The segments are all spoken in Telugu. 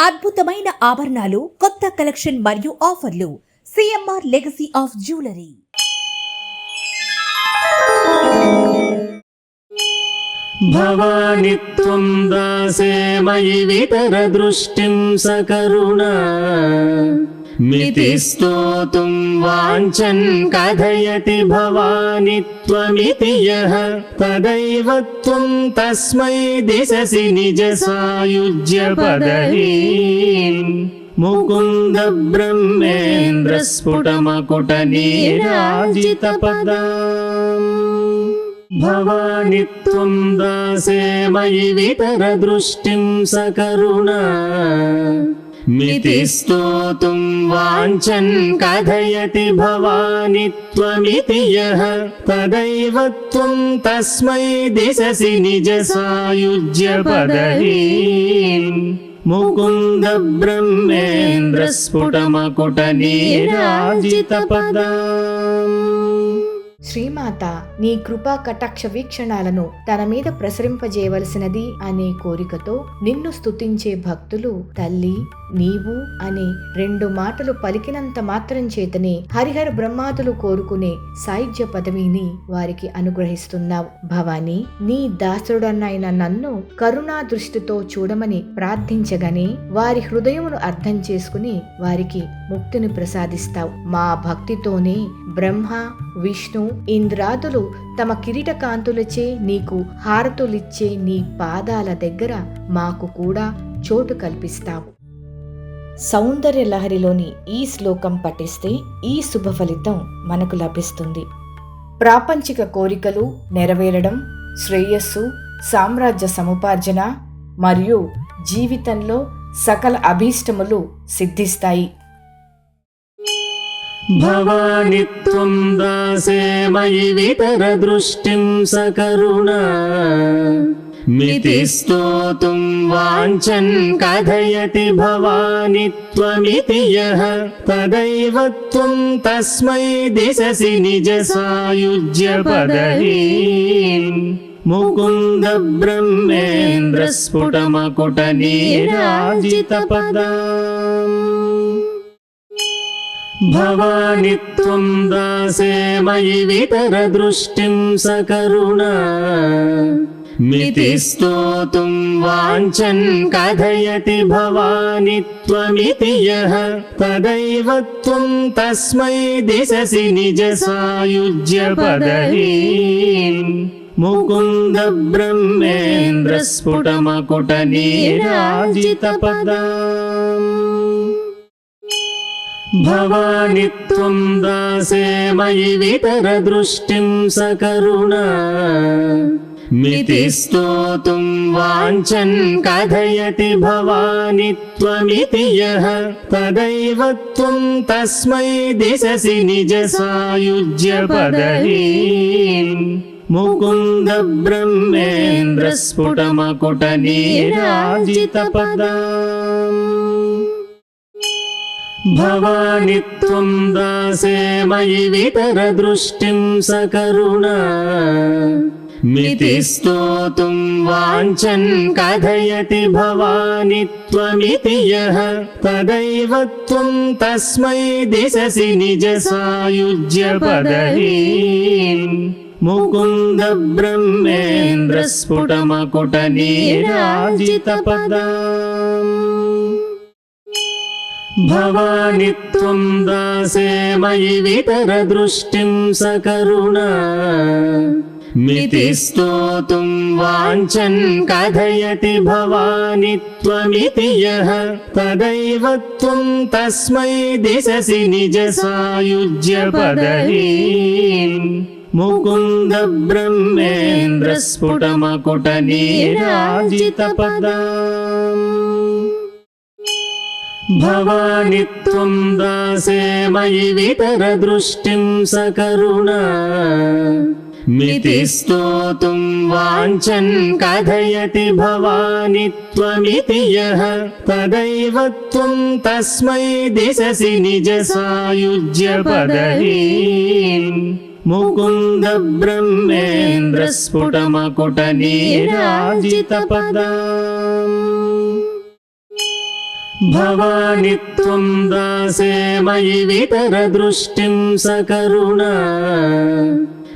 అద్భుతమైన ఆభరణాలు, కొత్త కలెక్షన్ మరియు ఆఫర్లు. CMR legacy of jewellery. Bhavani త్వం దాసే మయి వితర దృష్టిం సకరుణా మితి స్తోతుం వాంఛన్ కథయతి భవాని త్వమితి యః తదైవ త్వం తస్మై దిశసి నిజ సాయుజ్య పదవీం ముకుంద బ్రహ్మేంద్ర స్ఫుటమకుట నీరాజిత పదాం. భవాని త్వం దాసే మయి వితర దృష్టిం సకరుణా మితి స్తోతుం వాంఛన్ కథయతి భవాని త్వమితి యః తదైవ త్వం తస్మై దిశసి నిజ సాయుజ్య పదవీం ముకుంద బ్రహ్మేంద్ర స్ఫుటమకుట నీరాజిత పదాం. శ్రీమాత నీ కృపా కటాక్ష వీక్షణాలను తన మీద ప్రసరింపజేయవలసినది అనే కోరికతో నిన్ను స్తుతించే భక్తులు తల్లి నీవు అనే 2 మాటలు పలికినంత మాత్రం చేతనే హరిహర బ్రహ్మాదులు కోరుకునే సాయుజ్య పదవిని వారికి అనుగ్రహిస్తున్నావు. భవానీ నీ దాసుడనైన నన్ను కరుణా దృష్టితో చూడమని ప్రార్థించగానే వారి హృదయమును అర్థం చేసుకుని వారికి ముక్తిని ప్రసాదిస్తావు. మా భక్తితోనే బ్రహ్మ విష్ణు ఇంద్రాదులు తమ కిరీట కాంతులచే నీకు హారతులిచ్చే నీ పాదాల దగ్గర మాకు కూడా చోటు కల్పిస్తావు. సౌందర్య లహరిలోని ఈ శ్లోకం పఠిస్తే ఈ శుభ ఫలితం మనకు లభిస్తుంది. ప్రాపంచిక కోరికలు నెరవేరడం, శ్రేయస్సు, సామ్రాజ్య సముపార్జన మరియు జీవితంలో సకల అభీష్టములు సిద్ధిస్తాయి. భవాని త్వం దాసే మయి వితర దృష్టిం సకరుణా మితి స్తోతుం వాంఛన్ కథయతి భవాని త్వమితి యః తదైవ త్వం తస్మై దిశసి నిజ సాయుజ్య పదవీం ముకుంద బ్రహ్మేంద్ర స్ఫుటమకుట నీరాజిత పదాం. భవాని త్వం దాసే మయి వితర దృష్టిం సకరుణా మితి స్తోతుం వాంఛన్ కథయతి భవాని త్వమితి యః తదైవ త్వం తస్మై దిశసి నిజ సాయుజ్య పదవీం ముకుంద బ్రహ్మేంద్ర స్ఫుటమకుట నీరాజిత పదాం. భవాని త్వం దాసే మయి వితర దృష్టిం సకరుణా మితి స్తోతుం వాంఛన్ కథయతి భవాని త్వమితి యః తదైవ త్వం తస్మై దిశసి నిజ సాయుజ్య పదవీం ముకుంద బ్రహ్మేంద్ర స్ఫుటమకుట నీరాజిత పదాం. భవాని త్వం దాసే మయి వితర దృష్టిం సకరుణా మితి స్తోతుం వాంఛన్ కథయతి భవాని త్వమితి యః తదైవ త్వం తస్మై దిశసి నిజ సాయుజ్య పదవీం ముకుంద బ్రహ్మేంద్ర స్ఫుటమకుట నీరాజిత పదాం. భవాని త్వం దాసే మయి వితర దృష్టిం సకరుణా మితి స్తోతుం వాంఛన్ కథయతి భవాని త్వమితి యః తదైవ త్వం తస్మై దిశసి నిజ సాయుజ్య పదవీం ముకుంద బ్రహ్మేంద్ర స్ఫుటమకుట నీరాజిత పదాం. భవాని త్వం దాసే మయి వితర దృష్టిం సకరుణా మితి స్తోతుం వాంఛన్ కథయతి భవాని త్వమితి యః తదైవ త్వం తస్మై దిశసి నిజ సాయుజ్య పదవీం ముకుంద బ్రహ్మేంద్ర స్ఫుటమకుట నీరాజిత పదాం. భవాని త్వం దాసే మయి వితరదృష్టిం సకరుణా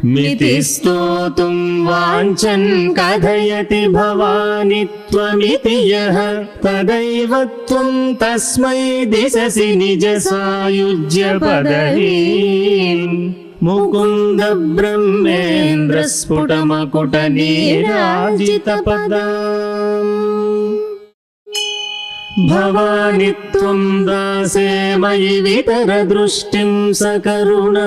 మితి స్తోతుం వాంఛన్ కథయతి భవాని త్వమితి యః తదైవ త్వం తస్మై దిశసి నిజ సాయుజ్య పదవీం ముకుంద బ్రహ్మేంద్ర స్ఫుటమకుట నీరాజిత పదాం భవాని త్వం దాసే మయి వితరదృష్టిం సకరుణా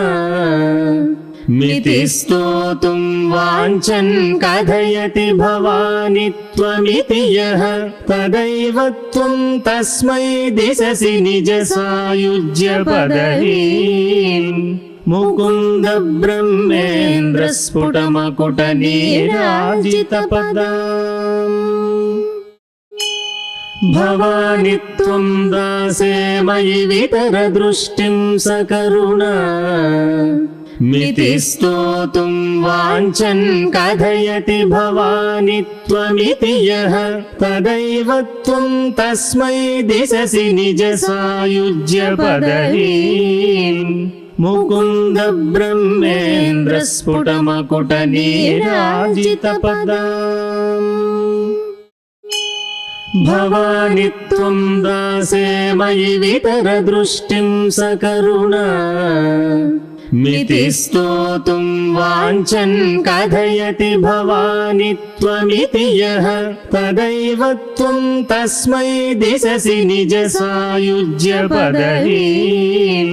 మితి స్తోతుం వాంఛన్ కథయతి భవాని త్వమితి యః తదైవ త్వం తస్మై దిశసి నిజ సాయుజ్య పదవీం ముకుంద బ్రహ్మేంద్ర స్ఫుటమకుట నీరాజిత పదాం భవాని త్వం దాసే మయి వితరదృష్టిం సకరుణా మితి స్తోతుం వాంఛన్ కథయతి భవాని త్వమితి యః తదైవ త్వం తస్మై దిశసి నిజ సాయుజ్య పదవీం ముకుంద బ్రహ్మేంద్ర స్ఫుటమకుట నీరాజిత పదాం భవాని త్వం దాసే మయి వితరదృష్టిం సకరుణా మితి స్తోతుం వాంఛన్ కథయతి భవాని త్వమితి యః తదైవ త్వం తస్మై దిశసి నిజ సాయుజ్య పదవీం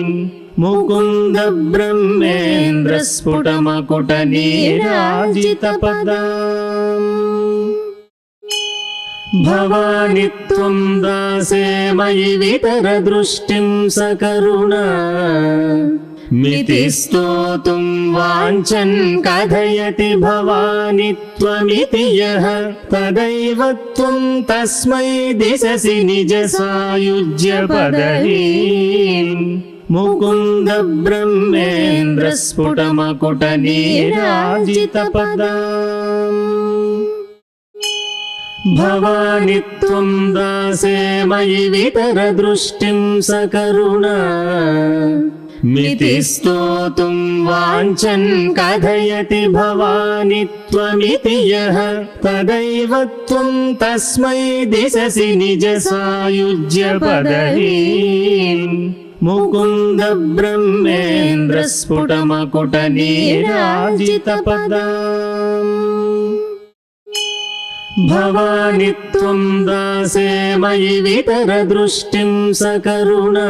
ముకుంద బ్రహ్మేంద్ర స్ఫుటమకుట నీరాజిత పదాం భవాని త్వం దాసే మయి వితరదృష్టిం సకరుణా మితి స్తోతుం వాంఛన్ కథయతి భవాని త్వమితి యః తదైవ త్వం తస్మై దిశసి నిజ సాయుజ్య పదవీం ముకుంద బ్రహ్మేంద్ర స్ఫుటమకుట నీరాజిత పదాం భవాని త్వం దాసే మయి వితరదృష్టిం సకరుణా మితి స్తోతుం వాంఛన్ కథయతి భవాని త్వమితి యః తదైవ త్వం తస్మై దిశసి నిజ సాయుజ్య పదవీం ముకుంద బ్రహ్మేంద్ర స్ఫుటమకుట నీరాజిత పదాం భవాని త్వం దాసే మయి వితరదృష్టిం సకరుణా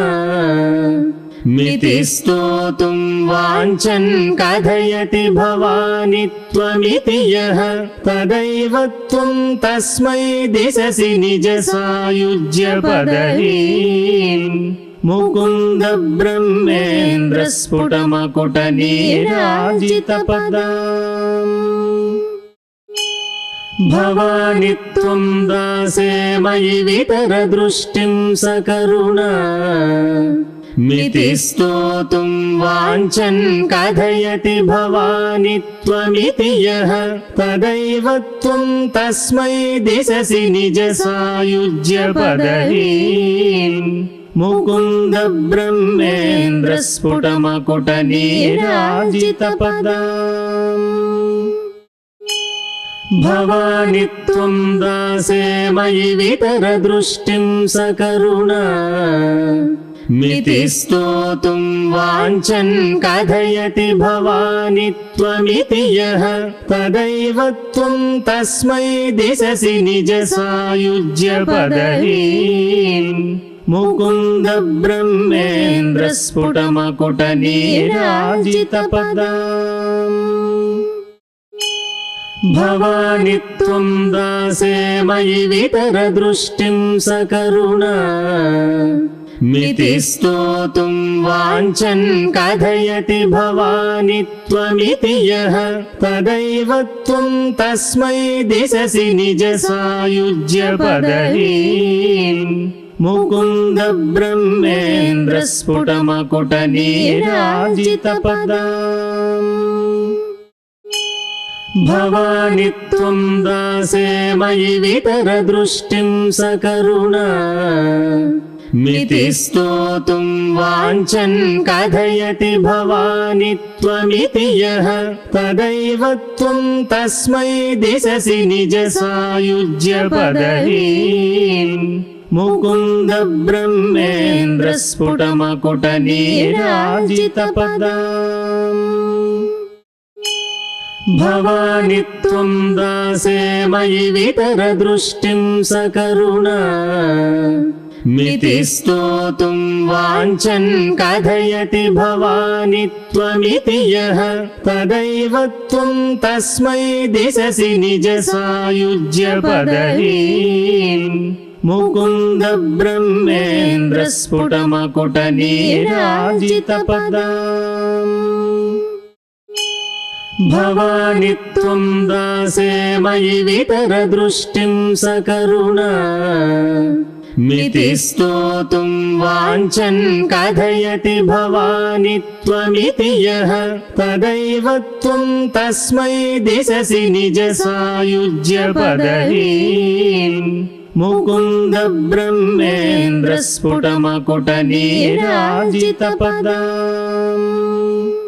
మితి స్తోతుం వాంఛన్ కథయతి భవాని త్వమితి యః తదైవ త్వం తస్మై దిశసి నిజ సాయుజ్య పదవీం ముకుంద బ్రహ్మేంద్ర స్ఫుటమకుట నీరాజిత పదాం భవాని త్వం దాసే మయి వితరదృష్టిం సకరుణా మితి స్తోతుం వాంఛన్ కథయతి భవాని త్వమితి యః తదైవ త్వం తస్మై దిశసి నిజ సాయుజ్య పదవీం ముకుంద బ్రహ్మేంద్ర స్ఫుటమకుట నీరాజిత పదాం భవాని త్వం దాసే మయి వితరదృష్టిం సకరుణా మితి స్తోతుం వాంఛన్ కథయతి భవాని త్వమితి యః తదైవ త్వం తస్మై దిశసి నిజ సాయుజ్య పదవీం ముకుంద బ్రహ్మేంద్ర స్ఫుటమకుట నీరాజిత పదాం భవాని త్వం దాసే మయి వితరదృష్టిం సకరుణా మితి స్తోతుం వాంఛన్ కథయతి భవాని త్వమితి యః తదైవ త్వం తస్మై దిశసి నిజ సాయుజ్య పదవీం ముకుంద బ్రహ్మేంద్ర స్ఫుటమకుట నీరాజిత పదాం భవాని త్వం దాసే మయి వితరదృష్టిం సకరుణా मिति स्तोतुं वाञ्छन् कथयति भवानि त्वमिति यः तदैव त्वं तस्मै दिशसि निजसायुज्यपदवीम् मुकुन्द ब्रह्मेन्द्र स्फुटमकुटनीराजितपदाम् भवानि त्वं दासे मयि वितरदृष्टिं सकरुणा मिति स्तोतुं वाञ्छन् कथयति भवानि त्वमिति यः तदैव त्वं तस्मै दिशसि निजसायुज्यपदवीम् मुकुन्द ब्रह्मेन्द्र स्फुटमकुटनीराजितपदाम् भवानि त्वं दासे मयि वितरदृष्टिं सकरुणा मिति स्तोतुं वाञ्छन् कथयति भवानि त्वमिति यः तदैव त्वं तस्मै दिशसि निजसायुज्यपदवीम् मुकुन्द ब्रह्मेन्द्र स्फुटमकुटनीराजितपदाम्